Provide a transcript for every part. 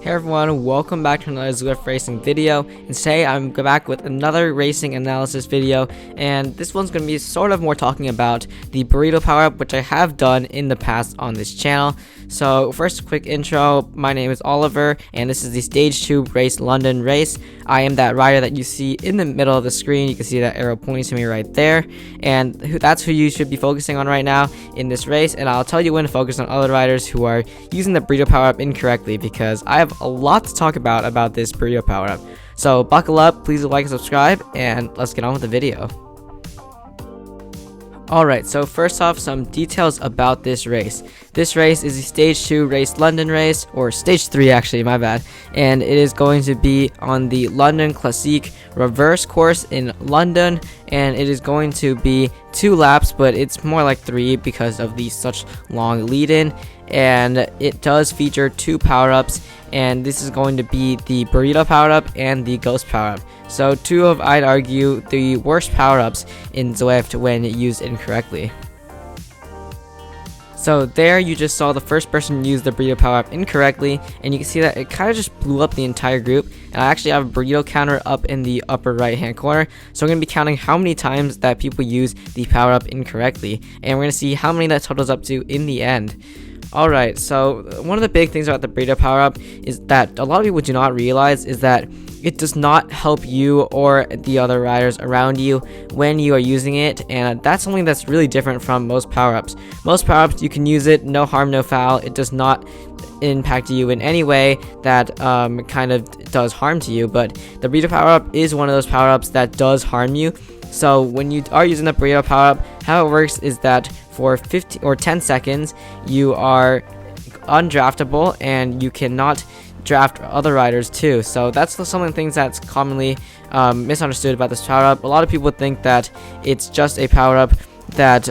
Hey everyone, welcome back to another ZWIFT racing video, and today I'm back with another racing analysis video, and this one's going to be sort of more talking about the Burrito power-up, which I have done in the past on this channel. So first, a quick intro. My name is Oliver, and this is the Stage 2 Race London race. I am that rider that you see in the middle of the screen. You can see that arrow pointing to me right there, and that's who you should be focusing on right now in this race, and I'll tell you when to focus on other riders who are using the Burrito power-up incorrectly, because I have a lot to talk about this Burrito power-up. So buckle up, please like and subscribe, and let's get on with the video. Alright, so first off, some details about this race. This race is the Stage 2 Race London race, or Stage 3 actually, my bad, and it is going to be on the London Classique reverse course in London, and it is going to be 2 laps, but it's more like 3 because of the such long lead-in, and it does feature 2 power-ups, and this is going to be the Burrito power-up and the Ghost power-up. So 2 of, I'd argue, the worst power-ups in ZWIFT when used incorrectly. So there you just saw the first person use the Burrito power-up incorrectly, and you can see that it kind of just blew up the entire group. And I actually have a Burrito counter up in the upper right hand corner, so I'm going to be counting how many times that people use the power-up incorrectly, and we're going to see how many that totals up to in the end. Alright, so one of the big things about the Burrito power-up is that a lot of people do not realize is that it does not help you or the other riders around you when you are using it, and that's something that's really different from most power-ups. Most power-ups, you can use it, no harm, no foul. It does not impact you in any way that kind of does harm to you, but the Burrito power-up is one of those power-ups that does harm you. So when you are using the Burrito power-up, how it works is that for 15 or 10 seconds, you are undraftable and you cannot draft other riders too. So that's some of the things that's commonly misunderstood about this power-up. A lot of people think that it's just a power-up that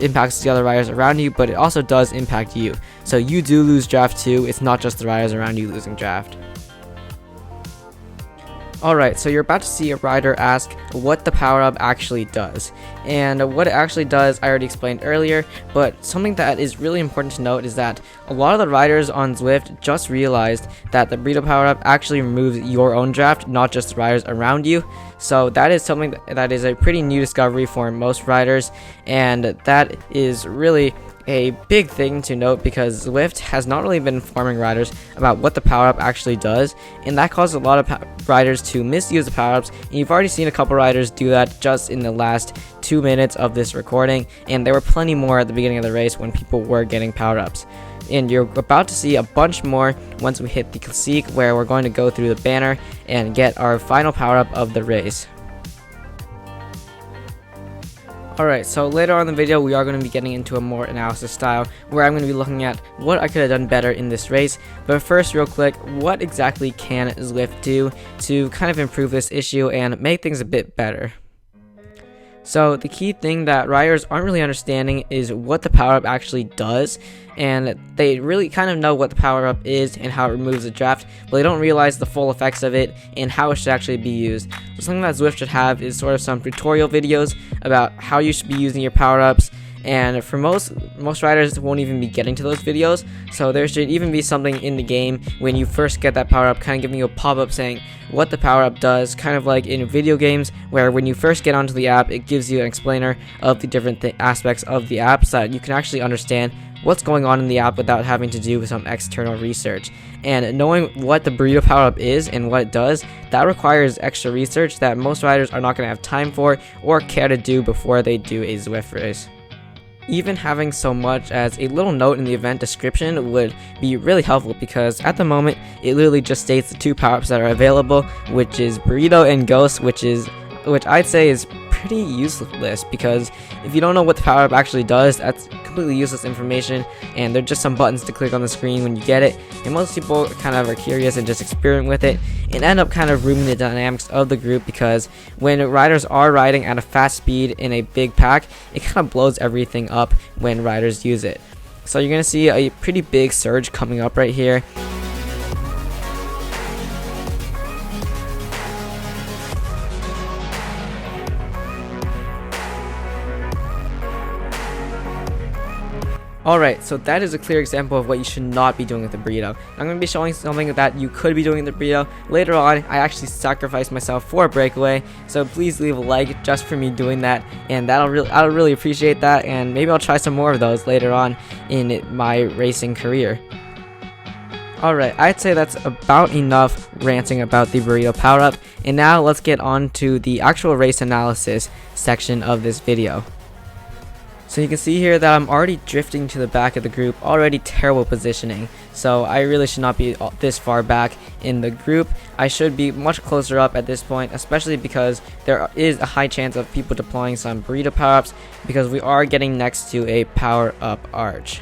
impacts the other riders around you, but it also does impact you. So you do lose draft too. It's not just the riders around you losing draft. Alright, so you're about to see a rider ask what the power-up actually does. And what it actually does, I already explained earlier, but something that is really important to note is that a lot of the riders on ZWIFT just realized that the Burrito power-up actually removes your own draft, not just the riders around you. So that is something that is a pretty new discovery for most riders, and that is really a big thing to note because ZWIFT has not really been informing riders about what the power-up actually does, and that causes a lot of riders to misuse the power-ups, and you've already seen a couple riders do that just in the last 2 minutes of this recording, and there were plenty more at the beginning of the race when people were getting power-ups. And you're about to see a bunch more once we hit the Classique, where we're going to go through the banner and get our final power-up of the race. Alright, so later on in the video we are going to be getting into a more analysis style where I'm going to be looking at what I could have done better in this race. But first, real quick, what exactly can ZWIFT do to kind of improve this issue and make things a bit better? So the key thing that riders aren't really understanding is what the power-up actually does, and they really kind of know what the power-up is and how it removes the draft, but they don't realize the full effects of it and how it should actually be used. So something that ZWIFT should have is sort of some tutorial videos about how you should be using your power-ups, and for most riders won't even be getting to those videos, so there should even be something in the game when you first get that power-up, kind of giving you a pop-up saying what the power-up does, kind of like in video games where when you first get onto the app, it gives you an explainer of the different aspects of the app so that you can actually understand what's going on in the app without having to do some external research. And knowing what the Burrito power-up is and what it does, that requires extra research that most riders are not going to have time for or care to do before they do a ZWIFT race. Even having so much as a little note in the event description would be really helpful, because at the moment it literally just states the 2 power-ups that are available, which is Burrito and Ghost, which I'd say is pretty useless, because if you don't know what the power-up actually does, that's completely useless information, and they're just some buttons to click on the screen when you get it, and most people kind of are curious and just experiment with it and end up kind of ruining the dynamics of the group, because when riders are riding at a fast speed in a big pack, it kind of blows everything up when riders use it. So you're going to see a pretty big surge coming up right here. Alright, so that is a clear example of what you should not be doing with the burrito. I'm going to be showing something that you could be doing with the burrito. Later on, I actually sacrificed myself for a breakaway, so please leave a like just for me doing that, and I'll really appreciate that, and maybe I'll try some more of those later on in my racing career. Alright, I'd say that's about enough ranting about the burrito power-up, and now let's get on to the actual race analysis section of this video. So you can see here that I'm already drifting to the back of the group, already terrible positioning, so I really should not be this far back in the group. I should be much closer up at this point, especially because there is a high chance of people deploying some burrito power-ups, because we are getting next to a power-up arch.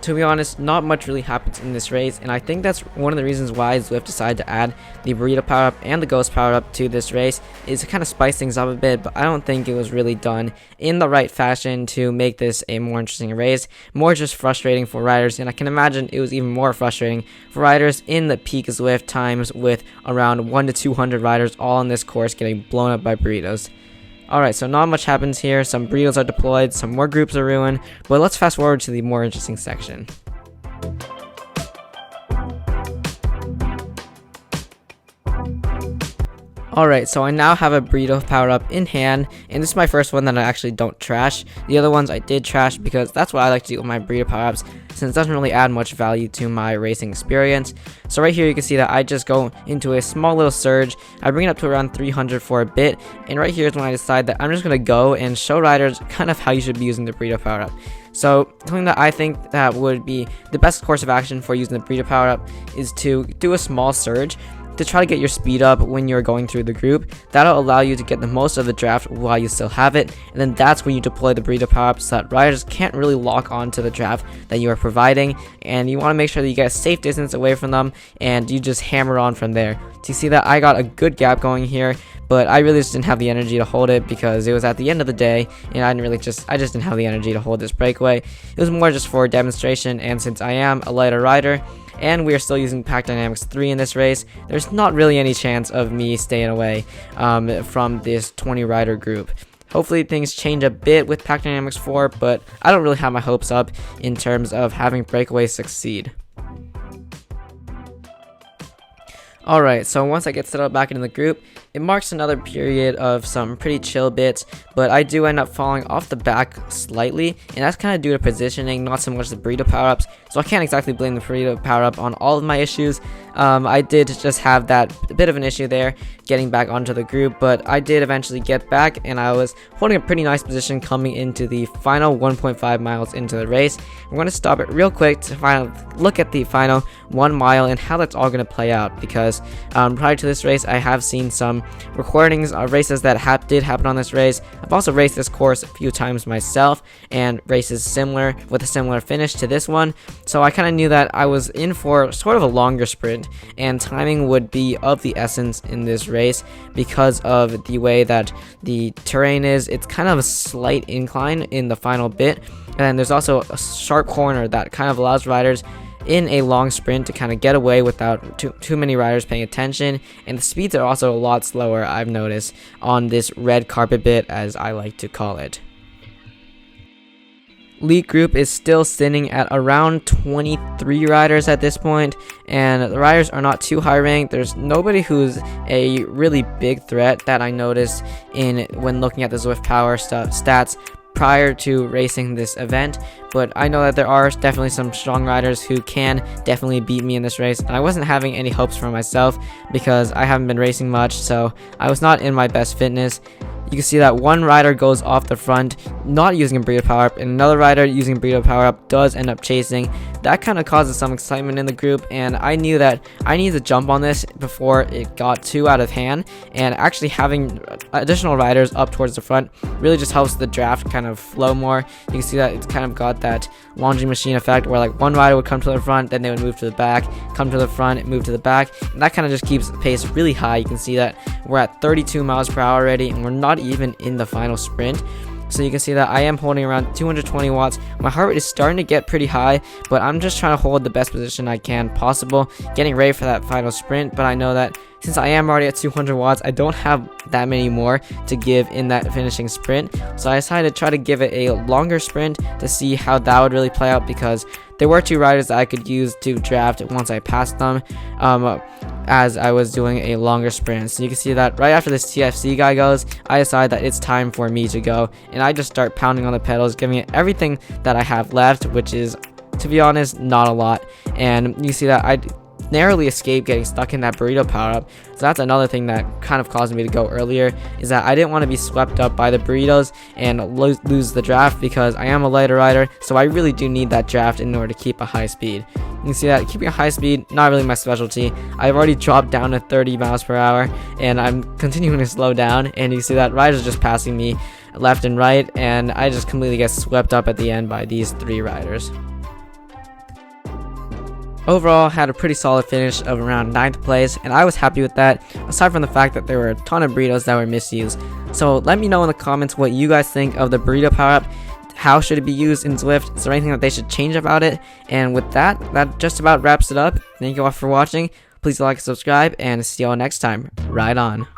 To be honest, not much really happens in this race, and I think that's one of the reasons why ZWIFT decided to add the burrito power-up and the ghost power-up to this race, is to kind of spice things up a bit, but I don't think it was really done in the right fashion to make this a more interesting race, more just frustrating for riders, and I can imagine it was even more frustrating for riders in the peak ZWIFT times with around 1 to 200 riders all on this course getting blown up by burritos. Alright, so not much happens here, some burritos are deployed, some more groups are ruined, but let's fast forward to the more interesting section. Alright, so I now have a burrito power up in hand, and this is my first one that I actually don't trash. The other ones I did trash because that's what I like to do with my burrito power ups, since it doesn't really add much value to my racing experience. So right here you can see that I just go into a small little surge, I bring it up to around 300 for a bit, and right here is when I decide that I'm just going to go and show riders kind of how you should be using the burrito power up. So something that I think that would be the best course of action for using the burrito power up is to do a small surge to try to get your speed up when you're going through the group. That'll allow you to get the most of the draft while you still have it, and then that's when you deploy the burrito power-up so that riders can't really lock onto the draft that you are providing, and you want to make sure that you get a safe distance away from them and you just hammer on from there. So you see that I got a good gap going here, but I really just didn't have the energy to hold it because it was at the end of the day, and I just didn't have the energy to hold this breakaway. It was more just for demonstration, and since I am a lighter rider and we are still using Pack Dynamics 3 in this race, there's not really any chance of me staying away from this 20 rider group. Hopefully things change a bit with Pack Dynamics 4, but I don't really have my hopes up in terms of having breakaways succeed. Alright, so once I get settled back into the group, it marks another period of some pretty chill bits, but I do end up falling off the back slightly, and that's kind of due to positioning, not so much the burrito power-ups, so I can't exactly blame the burrito power-up on all of my issues. I did just have that bit of an issue there, getting back onto the group, but I did eventually get back, and I was holding a pretty nice position coming into the final 1.5 miles into the race. We're going to stop it real quick to look at the final 1 mile and how that's all going to play out, because prior to this race I have seen some recordings of races that did happen on this race. I've also raced this course a few times myself, and races similar with a similar finish to this one, so I kind of knew that I was in for sort of a longer sprint, and timing would be of the essence in this race because of the way that the terrain is. It's kind of a slight incline in the final bit, and there's also a sharp corner that kind of allows riders in a long sprint to kind of get away without too many riders paying attention, and the speeds are also a lot slower, I've noticed, on this red carpet bit, as I like to call it. Lead group is still sitting at around 23 riders at this point, and the riders are not too high ranked. There's nobody who's a really big threat that I noticed when looking at the ZWIFT power stats prior to racing this event, but I know that there are definitely some strong riders who can definitely beat me in this race. I wasn't having any hopes for myself because I haven't been racing much, so I was not in my best fitness. You can see that one rider goes off the front not using a burrito power up, and another rider using burrito power up does end up chasing. That kind of causes some excitement in the group, and I knew that I needed to jump on this before it got too out of hand, and actually having additional riders up towards the front really just helps the draft kind of flow more. You can see that it's kind of got that laundry machine effect where like one rider would come to the front, then they would move to the back, come to the front, move to the back, and that kind of just keeps the pace really high. You can see that we're at 32 miles per hour already, and we're not even in the final sprint. So you can see that I am holding around 220 watts. My heart rate is starting to get pretty high, but I'm just trying to hold the best position I can possible, getting ready for that final sprint. But I know that since I am already at 200 watts, I don't have that many more to give in that finishing sprint. So I decided to try to give it a longer sprint to see how that would really play out, because there were 2 riders that I could use to draft once I passed them, as I was doing a longer sprint. So you can see that right after this TFC guy goes, I decide that it's time for me to go, and I just start pounding on the pedals, giving it everything that I have left, which is, to be honest, not a lot. And you see that I narrowly escaped getting stuck in that burrito power-up. So that's another thing that kind of caused me to go earlier, is that I didn't want to be swept up by the burritos and lose the draft, because I am a lighter rider, so I really do need that draft in order to keep a high speed. You can see that keeping a high speed, not really my specialty. I've already dropped down to 30 miles per hour, and I'm continuing to slow down, and you see that riders just passing me left and right, and I just completely get swept up at the end by these 3 riders. Overall, had a pretty solid finish of around 9th place, and I was happy with that, aside from the fact that there were a ton of burritos that were misused. So let me know in the comments what you guys think of the burrito power-up. How should it be used in ZWIFT? Is there anything that they should change about it? And with that, that just about wraps it up. Thank you all for watching. Please like and subscribe, and see you all next time. Ride on.